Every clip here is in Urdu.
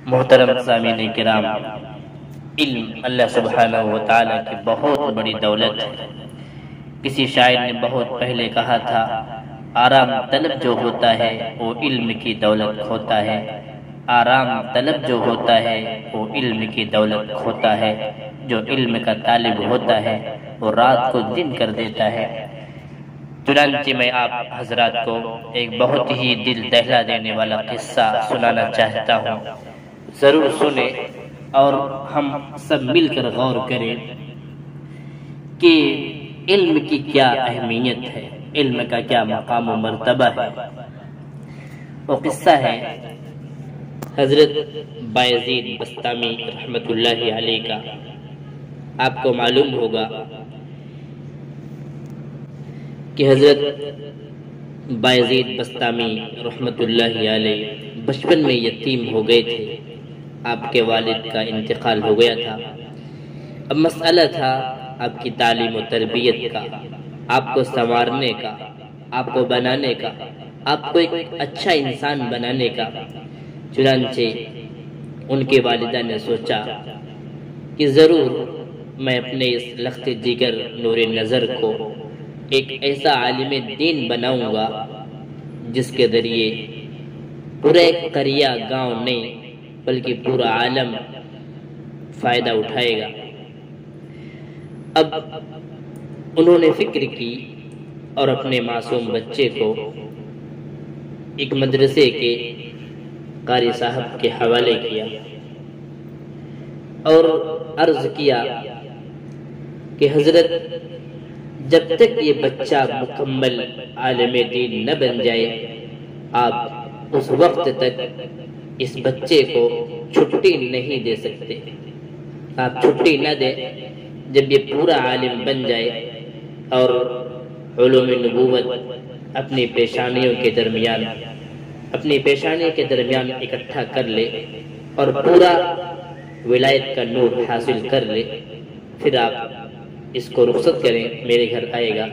محترم سامعین کرام، علم اللہ سبحانہ و تعالیٰ کی بہت بڑی دولت ہے۔ کسی شاعر نے بہت پہلے کہا تھا، آرام طلب جو ہوتا ہے وہ علم کی دولت ہوتا ہے، آرام طلب جو ہوتا ہے وہ علم کی دولت ہوتا ہے، جو علم کا طالب ہوتا ہے وہ رات کو دن کر دیتا ہے۔ چنانچہ میں آپ حضرات کو ایک بہت ہی دل دہلا دینے والا قصہ سنانا چاہتا ہوں، ضرور سنیں اور ہم سب مل کر غور کریں کہ علم کی کیا اہمیت ہے، علم کا کیا مقام و مرتبہ ہے۔ وہ قصہ ہے حضرت بایزید بسطامی رحمت اللہ علیہ کا۔ آپ کو معلوم ہوگا کہ حضرت بایزید بسطامی رحمت اللہ علیہ بچپن میں یتیم ہو گئے تھے، آپ کے والد کا انتقال ہو گیا تھا۔ اب مسئلہ تھا آپ کی تعلیم و تربیت کا، آپ کو سنوارنے کا، آپ کو بنانے کا، آپ کو ایک اچھا انسان بنانے کا۔ چنانچہ ان کے والدہ نے سوچا کہ ضرور میں اپنے اس لخت جگر نور نظر کو ایک ایسا عالم دین بناؤں گا جس کے ذریعے پورا ایک قریہ گاؤں نہیں بلکہ پورا عالم فائدہ اٹھائے گا۔ اب انہوں نے فکر کی اور اپنے معصوم بچے کو ایک مدرسے کے قاری صاحب کے حوالے کیا اور عرض کیا کہ حضرت جب تک یہ بچہ مکمل عالم دین نہ بن جائے، آپ اس وقت تک اس بچے کو چھٹی نہیں دے سکتے۔ آپ چھٹی نہ دیں، جب یہ پورا عالم بن جائے اور علوم نبوت اپنی پیشانیوں کے درمیان اکٹھا کر لے اور پورا ولایت کا نور حاصل کر لے، پھر آپ اس کو رخصت کریں، میرے گھر آئے گا۔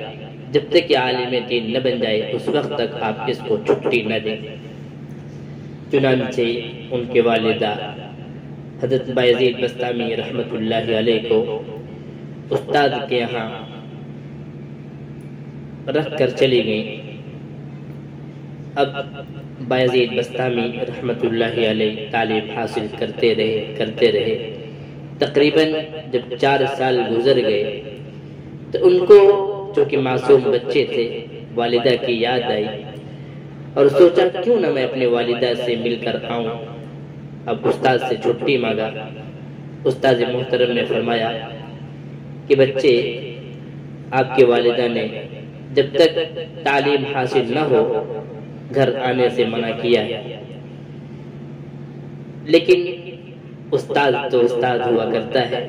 جب تک کہ عالم دین نہ بن جائے اس وقت تک آپ اس کو چھٹی نہ دیں۔ چنانچہ ان کے والدہ حضرت بایزید بسطامی رحمت اللہ علیہ کو استاد کے یہاں رکھ کر چلی گئیں۔ اب بایزید بسطامی رحمت اللہ علیہ تعلیم حاصل کرتے رہے۔ تقریباً جب 4 سال گزر گئے تو ان کو چونکہ معصوم بچے تھے، والدہ کی یاد آئی اور سوچا کیوں نہ میں اپنے والدہ سے مل کر آؤں۔ اب استاد سے چھٹی مانگا۔ استاد محترم نے فرمایا کہ بچے، آپ کے والدہ نے جب تک تعلیم حاصل نہ ہو گھر آنے سے منع کیا ہے، لیکن استاد تو استاد ہوا کرتا ہے۔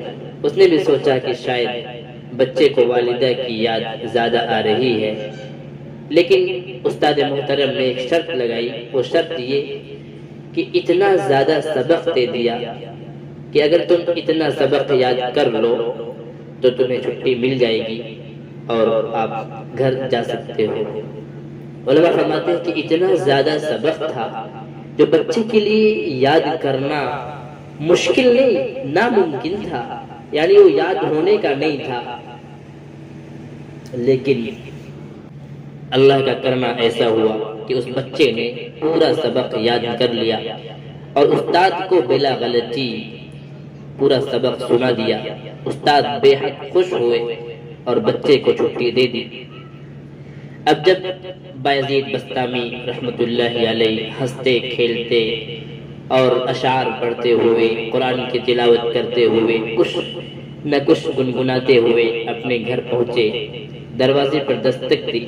اس نے بھی سوچا کہ شاید بچے کو والدہ کی یاد زیادہ آ رہی ہے، لیکن استاد محترم نے ایک شرط لگائی۔ وہ شرط یہ کہ اتنا زیادہ سبق دے دیا کہ اگر تم اتنا سبق یاد کر لو تو تمہیں چھٹی مل جائے گی اور آپ گھر جا سکتے ہو۔ علماء فرماتے ہیں کہ اتنا زیادہ سبق تھا جو بچے کے لیے یاد کرنا مشکل نہیں، ناممکن تھا، یعنی وہ یاد ہونے کا نہیں تھا، لیکن اللہ کا کرنا ایسا ہوا کہ اس بچے نے پورا سبق یاد کر لیا اور استاد کو بلا غلطی پورا سبق سنا دیا۔ استاد بے حد خوش ہوئے اور بچے کو چھٹی دے دی۔ اب جب بایزید بسطامی رحمت اللہ علیہ ہنستے کھیلتے اور اشعار پڑھتے ہوئے، قرآن کی تلاوت کرتے ہوئے، کچھ نہ کچھ گنگناتے ہوئے اپنے گھر پہنچے، دروازے پر دستک دی۔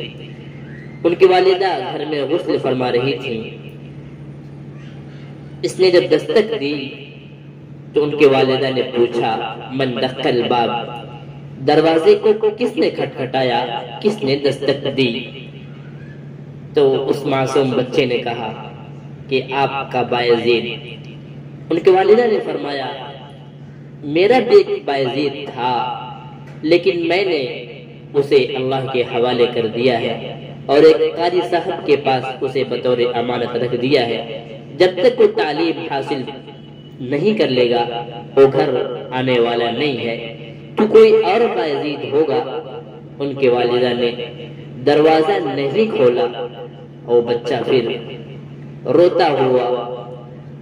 ان کی والدہ گھر میں غسل فرما رہی تھی۔ اس نے جب دستک دی تو ان کے والدہ نے پوچھا، من دق الباب، دروازے کو کس نے کھٹکھٹایا، کس نے دستک دی؟ تو اس معصوم بچے نے کہا کہ آپ کا بایزید۔ ان کے والدہ نے فرمایا، میرا بھی ایک بایزید تھا لیکن میں نے اسے اللہ کے حوالے کر دیا ہے اور ایک قاری صاحب کے پاس اسے بطور امانت رکھ دیا ہے۔ جب تک وہ تعلیم حاصل نہیں کر لے گا وہ گھر آنے والا نہیں ہے۔ تو کوئی اور بایزید ہوگا۔ ان کے والدہ نے دروازہ نہیں کھولا، وہ بچہ پھر روتا ہوا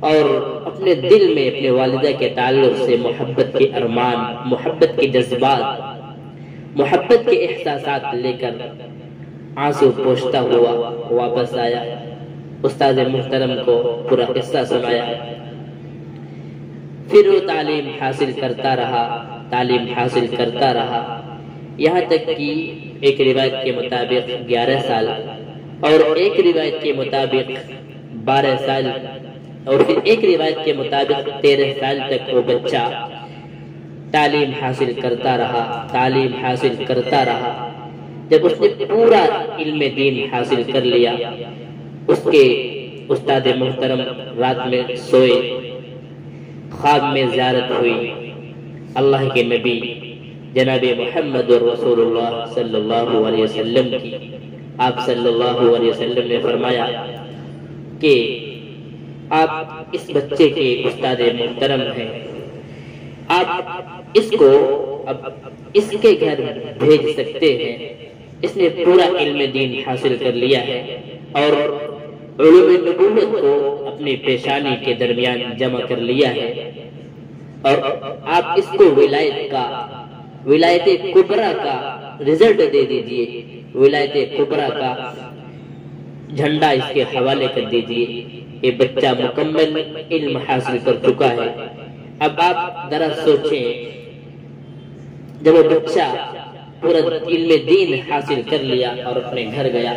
اور اپنے دل میں اپنے والدہ کے تعلق سے محبت کے ارمان، محبت کے جذبات، محبت کے احساسات لے کر آنسو پوچھتا ہوا واپس آیا۔ استاد محترم کو پورا قصہ سنایا۔ پھر وہ تعلیم حاصل کرتا رہا، تعلیم حاصل کرتا رہا، یہاں تک کہ ایک روایت کے مطابق 11 سال اور ایک روایت کے مطابق 12 سال اور پھر ایک روایت کے مطابق 13 سال تک وہ بچہ تعلیم حاصل کرتا رہا، تعلیم حاصل کرتا رہا۔ جب اس نے پورا علم دین حاصل کر لیا، اس کے استاد محترم رات میں سوئے، خواب میں زیارت ہوئی اللہ کے نبی جناب محمد رسول اللہ صلی اللہ علیہ وسلم کی۔ آپ صلی اللہ علیہ وسلم نے فرمایا کہ آپ اس بچے کے استاد محترم ہیں، آپ اس کو اب اس کے گھر بھیج سکتے ہیں، اس نے پورا علم دین حاصل کر لیا ہے اور علوم نبوت کو اپنی پیشانی کے درمیان جمع کر لیا ہے، اور آپ اس کو ولایت کبریٰ کا رزلٹ دے دیجئے، ولایت کبریٰ کا جھنڈا اس کے حوالے کر دیجئے۔ یہ بچہ مکمل علم حاصل کر چکا ہے۔ اب آپ ذرا سوچیں، جب وہ بچہ پورا علم دین حاصل کر لیا اور اپنے گھر گیا،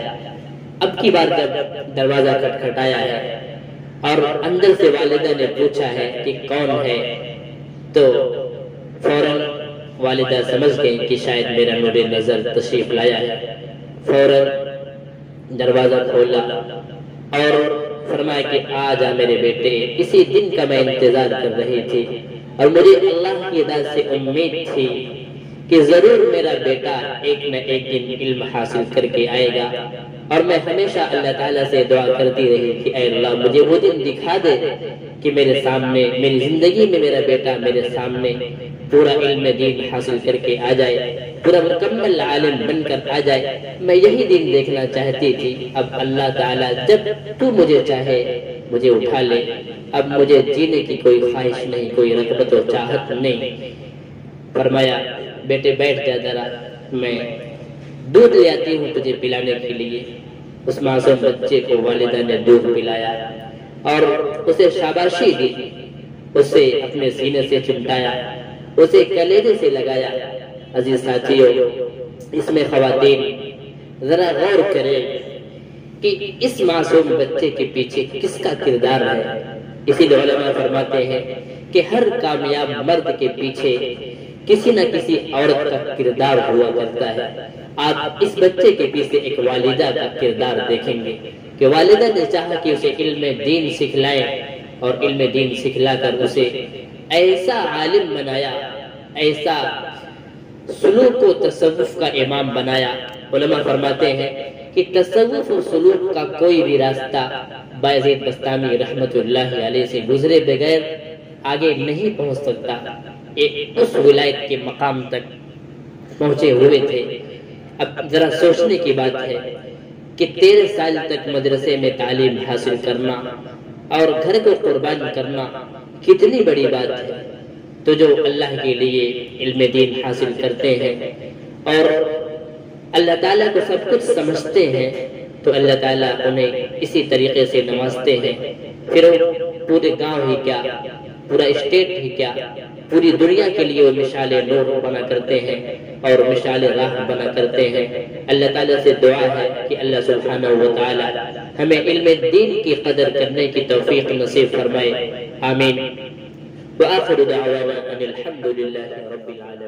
اب کی بار جب دروازہ کھٹکھٹایا ہے اور اندر سے والدہ نے پوچھا ہے کہ کون ہے، تو فوراً والدہ سمجھ گئی کہ شاید میرا نور نظر تشریف لایا ہے۔ فوراً دروازہ کھولا اور فرمایا کہ آ جا میرے بیٹے، اسی دن کا میں انتظار کر رہی تھی اور مجھے اللہ کی ذات سے امید تھی کہ ضرور میرا بیٹا ایک نہ ایک دن علم حاصل کر کے آئے گا، اور میں ہمیشہ اللہ تعالیٰ سے دعا کرتی رہی کہ اے اللہ مجھے وہ دن دکھا دے کہ میرے سامنے، میری زندگی میں میرا بیٹا میرے سامنے پورا علم دین حاصل کر کے آ جائے، پورا مکمل عالم بن کر آ جائے۔ میں یہی دن دیکھنا چاہتی تھی۔ اب اللہ تعالیٰ جب تو مجھے چاہے مجھے اٹھا لے، اب مجھے جینے کی کوئی خواہش نہیں، کوئی رغبت و چاہت نہیں۔ فرمایا بیٹے بیٹھ جا ذرا، میں دودھ لے آتی ہوں تجھے پلانے کے لیے۔ اس معصوم بچے کو والدہ نے دودھ پلایا اور اسے شاباشی دی، اسے اپنے سینے سے چمٹایا، اسے کلیجے سے لگایا۔ عزیز ساتھیوں، اس میں خواتین ذرا غور کریں کہ اس معصوم بچے کے پیچھے کس کا کردار ہے۔ اسی لیے علماء فرماتے ہیں کہ ہر کامیاب مرد کے پیچھے کسی نہ کسی عورت کا کردار ہوا کرتا ہے۔ آپ اس بچے کے پیچھے ایک والدہ کا کردار دیکھیں گے کہ والدہ نے چاہا کہ اسے علم دین سکھلائے اور علم دین سکھلا کر اسے ایسا عالم بنایا، ایسا سلوک و تصوف کا امام بنایا۔ علماء فرماتے ہیں کہ تصوف و سلوک کا کوئی بھی راستہ بایزید بستامی رحمت اللہ علیہ سے گزرے بغیر آگے نہیں پہنچ سکتا۔ اس ولایت کے مقام تک پہنچے ہوئے تھے۔ اب ذرا سوچنے کی بات ہے کہ 13 سال تک مدرسے میں تعلیم حاصل کرنا اور گھر کو قربان کرنا کتنی بڑی بات ہے۔ تو جو اللہ کے لیے علم دین حاصل کرتے ہیں اور اللہ تعالیٰ کو سب کچھ سمجھتے ہیں، تو اللہ تعالیٰ انہیں اسی طریقے سے نوازتے ہیں۔ پھر وہ پورے گاؤں ہی کیا، پورا اسٹیٹ ہی کیا، پوری دنیا کے لیے وہ مشعل نور بنا کرتے ہیں اور مشعل راہ بنا کرتے ہیں۔ اللہ تعالیٰ سے دعا ہے کہ اللہ سبحانہ و تعالی ہمیں علم دین کی قدر کرنے کی توفیق نصیب فرمائے، آمین۔ وآخر دعوانا ان الحمد للہ رب العالمین۔